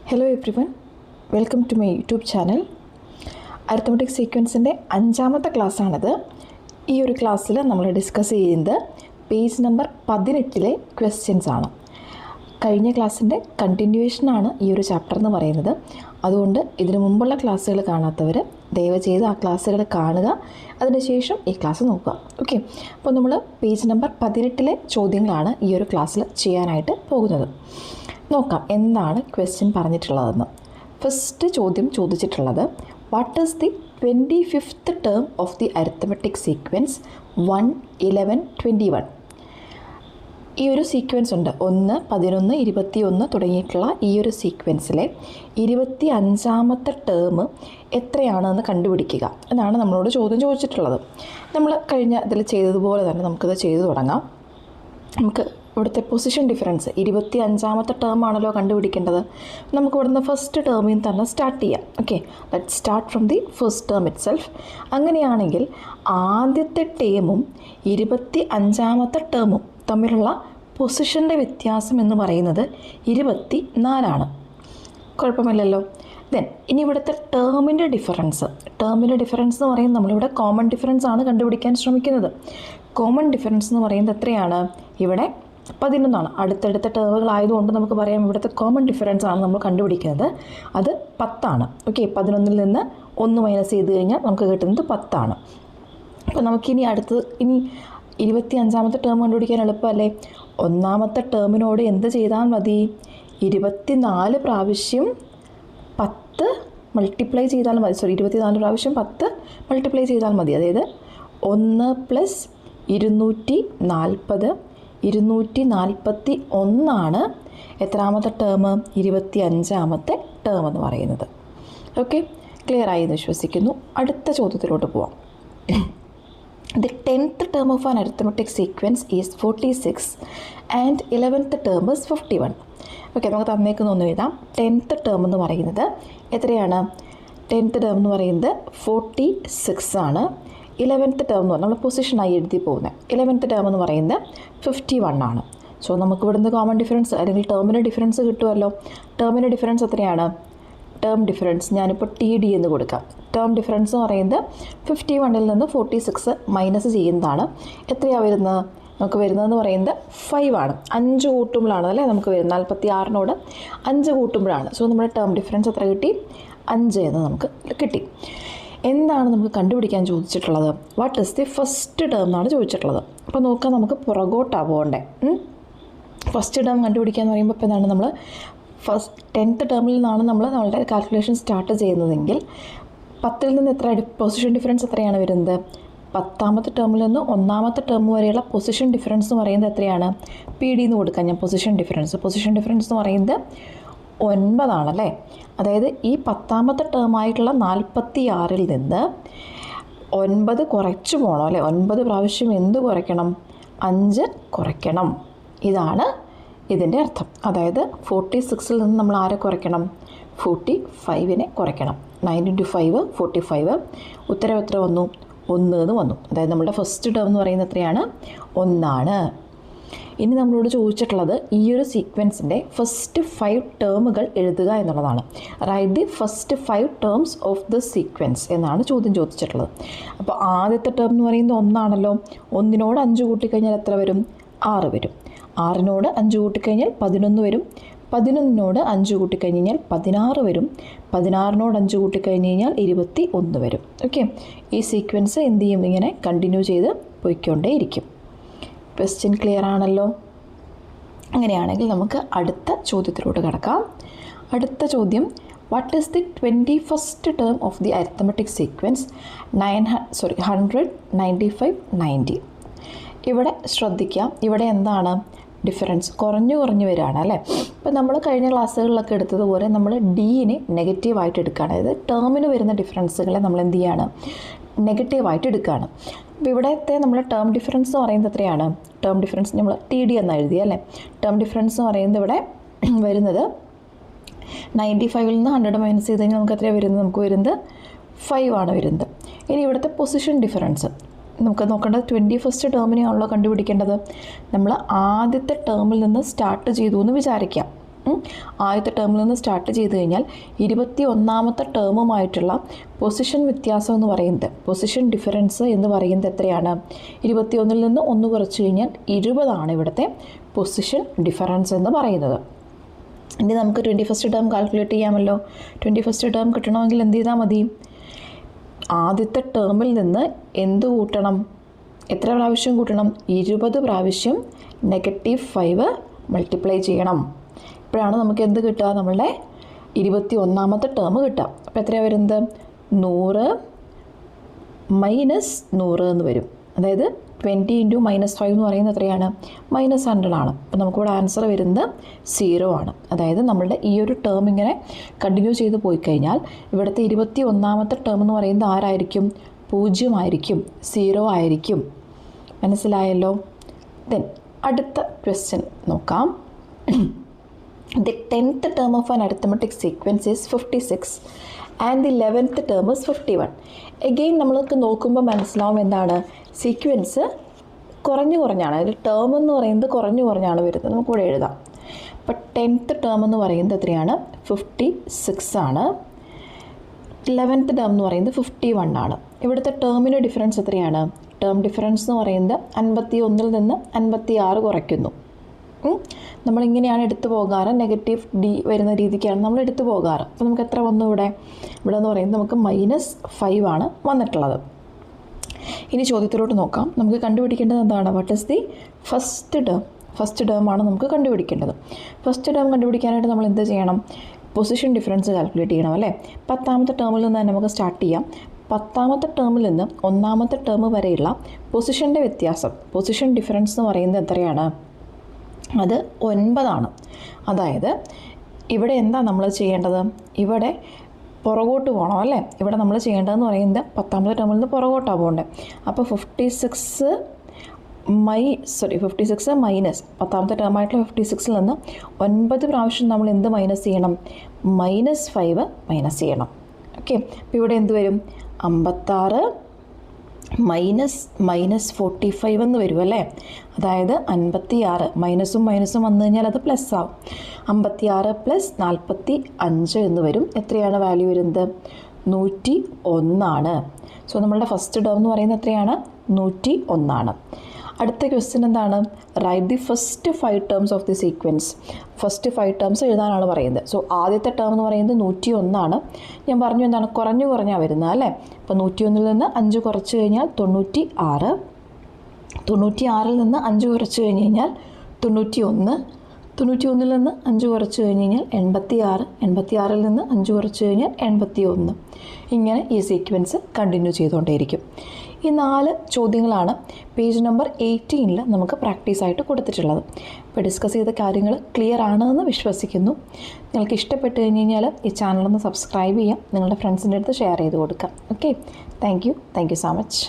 Hello everyone, welcome to my YouTube channel. Arithmetic സീക്വൻസിൻ്റെ 5ാമത്തെ ക്ലാസ്സാണിത്. ഈ ഒരു ക്ലാസ്സിൽ നമ്മൾ ഡിസ്കസ് ചെയ്യുന്നത് പേജ് നമ്പർ 18 ക്വസ്റ്റ്യൻസ് ആണ്. കഴിഞ്ഞ ക്ലാസ്സിൻ്റെ കണ്ടിന്യൂവേഷനാണ് ഈ ഒരു ചാപ്റ്റർ എന്ന് പറയുന്നത്. അതുകൊണ്ട് ഇതിനു മുമ്പുള്ള ക്ലാസ്സുകൾ കാണാത്തവർ ദയവ് ചെയ്ത് ആ ക്ലാസ്സുകൾ കാണുക, അതിനുശേഷം ഈ ക്ലാസ് നോക്കുക. ഓക്കെ, അപ്പോൾ നമ്മൾ പേജ് നമ്പർ 18 ചോദ്യങ്ങളാണ് ഈ ഒരു ക്ലാസ്സിൽ ചെയ്യാനായിട്ട് പോകുന്നത്. നോക്കാം എന്താണ് ക്വസ്റ്റ്യൻ പറഞ്ഞിട്ടുള്ളതെന്ന്. ഫസ്റ്റ് ചോദ്യം ചോദിച്ചിട്ടുള്ളത്, what is the 25th term of the arithmetic sequence 1, 11, 21? ഈ ഒരു സീക്വൻസ് ഉണ്ട് 1, 11, 21 തുടങ്ങിയിട്ടുള്ള ഈ ഒരു സീക്വൻസിലെ 25ാമത്തെ ടേം എത്രയാണെന്ന് കണ്ടുപിടിക്കുക എന്നാണ് നമ്മളോട് ചോദ്യം ചോദിച്ചിട്ടുള്ളത്. നമ്മൾ കഴിഞ്ഞ ഇതിൽ ചെയ്തതുപോലെ തന്നെ നമുക്കിത് ചെയ്തു തുടങ്ങാം. നമുക്ക് ഇവിടുത്തെ പൊസിഷൻ ഡിഫറൻസ് 25ാമത്തെ ടേം ആണല്ലോ കണ്ടുപിടിക്കേണ്ടത്. നമുക്ക് ഇവിടുന്ന് ഫസ്റ്റ് ടേമിൽ തന്നെ സ്റ്റാർട്ട് ചെയ്യാം. Okay, let start from the first term it self. അങ്ങനെയാണെങ്കിൽ ആദ്യത്തെ ടേമും 25ാമത്തെ ടേമും തമ്മിലുള്ള പൊസിഷൻ്റെ വ്യത്യാസം എന്ന് പറയുന്നത് 24ആണ്. കുഴപ്പമില്ലല്ലോ. ദെൻ ഇനി ഇവിടുത്തെ ടേമിൻ്റെ ഡിഫറൻസ് എന്ന് പറയുന്നത് നമ്മളിവിടെ കോമൺ ഡിഫറൻസ് ആണ് കണ്ടുപിടിക്കാൻ ശ്രമിക്കുന്നത്. കോമൺ ഡിഫറൻസ് എന്ന് പറയുന്നത് എത്രയാണ്? ഇവിടെ 11ആണ്. അടുത്തടുത്ത ടേമുകളായതുകൊണ്ട് നമുക്ക് പറയാം ഇവിടുത്തെ കോമൺ ഡിഫറൻസ് ആണ് നമ്മൾ കണ്ടുപിടിക്കുന്നത്. അത് 10ആണ്. ഓക്കെ, 11ൽ നിന്ന് 1 മൈനസ് ചെയ്ത് കഴിഞ്ഞാൽ നമുക്ക് കിട്ടുന്നത് 10ആണ്. അപ്പോൾ നമുക്കിനി ഇനി 25ാമത്തെ ടേം കണ്ടുപിടിക്കാൻ എളുപ്പമല്ലേ? ഒന്നാമത്തെ ടേമിനോട് എന്ത് ചെയ്താൽ മതി? 24 പ്രാവശ്യം 10 മൾട്ടിപ്ലൈ ചെയ്താൽ മതി. 24 പ്രാവശ്യം 10 മൾട്ടിപ്ലൈ ചെയ്താൽ മതി. അതായത് 1 + 240 241 എത്രാമത്തെ ടേം? 25ാമത്തെ ടേം എന്ന് പറയുന്നത്. ഓക്കെ, ക്ലിയർ ആയി എന്ന് വിശ്വസിക്കുന്നു. അടുത്ത ചോദ്യത്തിലോട്ട് പോവാം. The 10th term of an arithmetic sequence is 46 and 11th term is 51. Okay, നമുക്ക് തന്നേക്കുന്ന ഒന്ന് എഴുതാം. 10th ടേം എന്ന് പറയുന്നത് എത്രയാണ്? 10th ടേം എന്ന് പറയുന്നത് 46 ആണ്. 11th ടേം എന്ന് പറഞ്ഞാൽ നമ്മൾ പൊസിഷനായി എഴുതി പോകുന്നത്. 11th ടേം എന്ന് പറയുന്നത് 51 ആണ്. സോ നമുക്ക് ഇവിടുന്ന് കോമൺ ഡിഫറൻസ് അല്ലെങ്കിൽ ടേമിൻ്റെ ഡിഫറൻസ് കിട്ടുമല്ലോ. ടേമിൻ്റെ ഡിഫറൻസ് എത്രയാണ്? ടേം ഡിഫറൻസ് ഞാനിപ്പോൾ TD എന്ന് കൊടുക്കാം. ടേം ഡിഫറൻസ് എന്ന് പറയുന്നത് 51ൽ നിന്ന് 46 മൈനസ് ചെയ്യുന്നതാണ്. എത്രയാണ് വരുന്നത്? നമുക്ക് വരുന്നതെന്ന് പറയുന്നത് 5 ആണ്. 5 കൂട്ടുമ്പോഴാണ് അല്ലേ നമുക്ക് വരുന്നത്. 46നോട് 5 കൂട്ടുമ്പോഴാണ്. സോ നമ്മുടെ ടേം ഡിഫറൻസ് എത്ര കിട്ടി? 5 എന്ന് നമുക്ക് കിട്ടി. എന്താണ് നമുക്ക് കണ്ടുപിടിക്കാൻ ചോദിച്ചിട്ടുള്ളത്? What is the first term എന്നാണ് ചോദിച്ചിട്ടുള്ളത്. അപ്പോൾ നോക്കാം, നമുക്ക് പുറകോട്ടാണ് പോകണ്ടേ. ഫസ്റ്റ് ടേം കണ്ടുപിടിക്കുക എന്ന് പറയുമ്പോൾ ഇപ്പോൾ എന്താണ് നമ്മൾ 10th ടേമിൽ നിന്നാണ് നമ്മളുടെ കാൽക്കുലേഷൻ സ്റ്റാർട്ട് ചെയ്യുന്നതെങ്കിൽ 10ൽ നിന്ന് എത്ര പൊസിഷൻ ഡിഫറൻസ് എത്രയാണ് വരുന്നത്? 10ാമത്തെ ടേമിൽ നിന്ന് 1ാമത്തെ ടേം വരെയുള്ള പൊസിഷൻ ഡിഫറൻസ് എന്ന് പറയുന്നത് എത്രയാണ്? PD എന്ന് കൊടുക്കാം ഞാൻ. പൊസിഷൻ ഡിഫറൻസ് എന്ന് പറയുന്നത് 9 ആണല്ലേ. അതായത് ഈ 10ാമത്തെ ടേമായിട്ടുള്ള 46ൽ നിന്ന് 9 കുറച്ച് പോകണം അല്ലേ. 9 പ്രാവശ്യം എന്ത് കുറയ്ക്കണം? 5 കുറയ്ക്കണം. ഇതാണ് ഇതിൻ്റെ അർത്ഥം. അതായത് 46ൽ നിന്ന് നമ്മൾ ആരെ കുറയ്ക്കണം? 45നെ കുറയ്ക്കണം. 9 × 5 45. ഉത്തരം എത്ര വന്നു? 1 എന്ന് വന്നു. അതായത് നമ്മുടെ ഫസ്റ്റ് ടേം എന്ന് പറയുന്നത് എത്രയാണ്? 1 ആണ്. ഇനി നമ്മളോട് ചോദിച്ചിട്ടുള്ളത് ഈ ഒരു സീക്വൻസിൻ്റെ ഫസ്റ്റ് 5 ടേമുകൾ എഴുതുക എന്നുള്ളതാണ്. Write the first 5 terms of the sequence എന്നാണ് ചോദ്യം ചോദിച്ചിട്ടുള്ളത്. അപ്പോൾ ആദ്യത്തെ ടേം എന്ന് പറയുന്നത് 1 ആണല്ലോ. 1നോട് 5 കൂട്ടിക്കഴിഞ്ഞാൽ എത്ര വരും? 6 വരും. 6നോട് 5 കൂട്ടിക്കഴിഞ്ഞാൽ 11 വരും. 11നോട് 5 കൂട്ടിക്കഴിഞ്ഞ് കഴിഞ്ഞാൽ 16 വരും. 16നോട് 5 കൂട്ടിക്കഴിഞ്ഞ് കഴിഞ്ഞാൽ 21 വരും. ഓക്കെ, ഈ സീക്വൻസ് എന്ത് ചെയ്യും? ഇങ്ങനെ കണ്ടിന്യൂ ചെയ്ത് പോയിക്കൊണ്ടേയിരിക്കും. ക്വസ്റ്റ്യൻ ക്ലിയർ ആണല്ലോ. അങ്ങനെയാണെങ്കിൽ നമുക്ക് അടുത്ത ചോദ്യത്തിലോട്ട് കിടക്കാം. അടുത്ത ചോദ്യം, what is the 21st term of the arithmetic sequence 100, 95, 90? ഇവിടെ ശ്രദ്ധിക്കാം, ഇവിടെ എന്താണ് ഡിഫറൻസ്? കുറഞ്ഞു വരികയാണ് അല്ലേ. ഇപ്പോൾ നമ്മൾ കഴിഞ്ഞ ക്ലാസ്സുകളിലൊക്കെ എടുത്തതുപോലെ നമ്മൾ Dനെ നെഗറ്റീവായിട്ട് എടുക്കുകയാണ്. അതായത് ടേമിന് വരുന്ന ഡിഫറൻസുകളെ നമ്മൾ എന്ത് ചെയ്യാണ്? നെഗറ്റീവായിട്ട് എടുക്കുകയാണ്. അപ്പോൾ ഇവിടത്തെ നമ്മൾ ടേം ഡിഫറൻസ് എന്ന് പറയുന്നത് എത്രയാണ്? ടേം ഡിഫറൻസ് നമ്മൾ TD എന്ന് എഴുതി അല്ലേ. ടേം ഡിഫറൻസ് എന്ന് പറയുന്നത് ഇവിടെ വരുന്നത് 95ൽ നിന്ന് 100 മൈനസ് ചെയ്ത് കഴിഞ്ഞാൽ നമുക്ക് എത്രയാണ് വരുന്നത്? നമുക്ക് വരുന്നത് 5 ആണ് വരുന്നത്. ഇനി ഇവിടുത്തെ പൊസിഷൻ ഡിഫറൻസ് നമുക്ക് നോക്കേണ്ടത് 21st ടേമിനെയാണല്ലോ കണ്ടുപിടിക്കേണ്ടത്. നമ്മൾ ആദ്യത്തെ ടേമിൽ നിന്ന് സ്റ്റാർട്ട് ചെയ്തു എന്ന് വിചാരിക്കാം. ആദ്യത്തെ ടേമിൽ നിന്ന് സ്റ്റാർട്ട് ചെയ്ത് കഴിഞ്ഞാൽ 21ാമത്തെ ടേമുമായിട്ടുള്ള പൊസിഷൻ വ്യത്യാസം എന്ന് പറയുന്നത്, പൊസിഷൻ ഡിഫറൻസ് എന്ന് പറയുന്നത് എത്രയാണ്? 21ൽ നിന്ന് 1 കുറച്ച് കഴിഞ്ഞാൽ 20 ഇവിടുത്തെ പൊസിഷൻ ഡിഫറൻസ് എന്ന് പറയുന്നത്. ഇനി നമുക്ക് 21st ടേം കാൽക്കുലേറ്റ് ചെയ്യാമല്ലോ. 21st ടേം കിട്ടണമെങ്കിൽ എന്ത് ചെയ്താൽ മതി? ആദ്യത്തെ ടേമിൽ നിന്ന് എന്ത് കൂട്ടണം? എത്ര പ്രാവശ്യം കൂട്ടണം? 20 പ്രാവശ്യം -5 മൾട്ടിപ്ലൈ ചെയ്യണം. ഇപ്പോഴാണ് നമുക്ക് എന്ത് കിട്ടുക? നമ്മളുടെ 21ാമത്തെ ടേം കിട്ടുക. അപ്പോൾ എത്രയാണ് വരുന്നത്? 100 -100 എന്ന് വരും. അതായത് 20 × -5 എന്ന് പറയുന്നത് എത്രയാണ്? -100 ആണ്. അപ്പോൾ നമുക്കിവിടെ ആൻസർ വരുന്നത് 0 ആണ്. അതായത് നമ്മളുടെ ഈ ഒരു ടേം ഇങ്ങനെ കണ്ടിന്യൂ ചെയ്ത് പോയി കഴിഞ്ഞാൽ ഇവിടുത്തെ 21ാമത്തെ ടേം എന്ന് പറയുന്നത് ആരായിരിക്കും? 0 ആയിരിക്കും, 0 ആയിരിക്കും. മനസ്സിലായല്ലോ? ദെൻ അടുത്ത ക്വസ്റ്റ്യൻ നോക്കാം. The 10th term of an arithmetic sequence is 56 and the 11th term is 51. Again നമ്മൾക്ക് നോക്കുമ്പോൾ മനസ്സിലാവും എന്താണ്? സീക്വൻസ് കുറഞ്ഞാണ്, അതിൽ ടേം എന്ന് പറയുന്നത് കുറഞ്ഞാണ് വരുന്നത്. നമുക്കിവിടെ എഴുതാം. അപ്പോൾ 10th ടേം എന്ന് പറയുന്നത് എത്രയാണ്? 56 ആണ്. 11th ടേം എന്ന് പറയുന്നത് 51 ആണ്. ഇവിടുത്തെ ടേമിൻ്റെ ഡിഫറൻസ് എത്രയാണ്? ടേം ഡിഫറൻസ് എന്ന് പറയുന്നത് 51ൽ നിന്ന് 56 കുറയ്ക്കുന്നു. നമ്മളിങ്ങനെയാണ് എടുത്തു പോകാറ്, -d വരുന്ന രീതിക്കാണ് നമ്മൾ എടുത്തു പോകാറ്. അപ്പോൾ നമുക്ക് എത്ര വന്നു ഇവിടെ എന്ന് പറയുന്നത് നമുക്ക് -5 ആണ് വന്നിട്ടുള്ളത്. ഇനി ചോദ്യത്തിലോട്ട് നോക്കാം. നമുക്ക് കണ്ടുപിടിക്കേണ്ടത് എന്താണ്? What is the first term ആണ് നമുക്ക് കണ്ടുപിടിക്കേണ്ടത്. ഫസ്റ്റ് ടേം കണ്ടുപിടിക്കാനായിട്ട് നമ്മൾ എന്ത് ചെയ്യണം? പൊസിഷൻ ഡിഫറൻസ് കാൽക്കുലേറ്റ് ചെയ്യണം അല്ലേ? 10ാമത്തെ ടേമിൽ നിന്ന് തന്നെ നമുക്ക് സ്റ്റാർട്ട് ചെയ്യാം. 10ാമത്തെ ടേമിൽ നിന്ന് 1ാമത്തെ ടേം വരെയുള്ള പൊസിഷൻ്റെ വ്യത്യാസം, പൊസിഷൻ ഡിഫറൻസ് എന്ന് പറയുന്നത് എത്രയാണ്? അത് 9 ആണ്. അതായത് ഇവിടെ എന്താ നമ്മൾ ചെയ്യേണ്ടത്? ഇവിടെ പുറകോട്ട് പോകണം അല്ലേ? ഇവിടെ നമ്മൾ ചെയ്യേണ്ടതെന്ന് പറയുന്നത് 10ാമത്തെ ടേമിൽ നിന്ന് പുറകോട്ടാണ് പോകേണ്ടത്. അപ്പോൾ 56 മൈനസ് 10ാമത്തെ ടേമായിട്ടുള്ള 56ൽ നിന്ന് 9 പ്രാവശ്യം നമ്മൾ എന്ത് മൈനസ് ചെയ്യണം? -5 മൈനസ് ചെയ്യണം. ഓക്കെ, അപ്പോൾ ഇവിടെ എന്ത് വരും? 56 -45 എന്ന് വരും അല്ലേ? അതായത് 56 മൈനസും വന്നു കഴിഞ്ഞാൽ അത് പ്ലസ് ആവും. 56 + 45 എന്ന് വരും. എത്രയാണ് വാല്യൂ വരുന്നത്? 101 ആണ്. സോ നമ്മളുടെ ഫസ്റ്റ് ടേം എന്ന് പറയുന്നത് എത്രയാണ്? 101 ആണ്. അടുത്ത ക്വസ്റ്റ്യൻ എന്താണ്? Write the first 5 terms of the sequence. First 5 terms എഴുതാനാണ് പറയുന്നത്. സോ ആദ്യത്തെ ടേം എന്ന് പറയുന്നത് 101 ആണ്. ഞാൻ പറഞ്ഞു എന്താണ്? കുറഞ്ഞാണ് വരുന്നത് അല്ലേ? അപ്പോൾ 101ൽ നിന്ന് 5 കുറച്ച് കഴിഞ്ഞാൽ 96. 96ൽ നിന്ന് 5 കുറച്ച് കഴിഞ്ഞ് കഴിഞ്ഞാൽ 91. 91ൽ നിന്ന് 5 കുറച്ച് കഴിഞ്ഞ് കഴിഞ്ഞാൽ 86. 86ൽ നിന്ന് 5 കുറച്ച് കഴിഞ്ഞാൽ 81. ഇങ്ങനെ ഈ സീക്വൻസ് കണ്ടിന്യൂ ചെയ്തുകൊണ്ടേയിരിക്കും. ഈ 4 ചോദ്യങ്ങളാണ് പേജ് നമ്പർ 18ൽ നമുക്ക് പ്രാക്ടീസായിട്ട് കൊടുത്തിട്ടുള്ളത്. ഇപ്പോൾ ഡിസ്കസ് ചെയ്ത കാര്യങ്ങൾ ക്ലിയർ ആണെന്ന് വിശ്വസിക്കുന്നു. നിങ്ങൾക്ക് ഇഷ്ടപ്പെട്ട് കഴിഞ്ഞ് കഴിഞ്ഞാൽ ഈ ചാനലൊന്ന് സബ്സ്ക്രൈബ് ചെയ്യാം, നിങ്ങളുടെ ഫ്രണ്ട്സിൻ്റെ അടുത്ത് ഷെയർ ചെയ്ത് കൊടുക്കാം. Okay, thank you so much.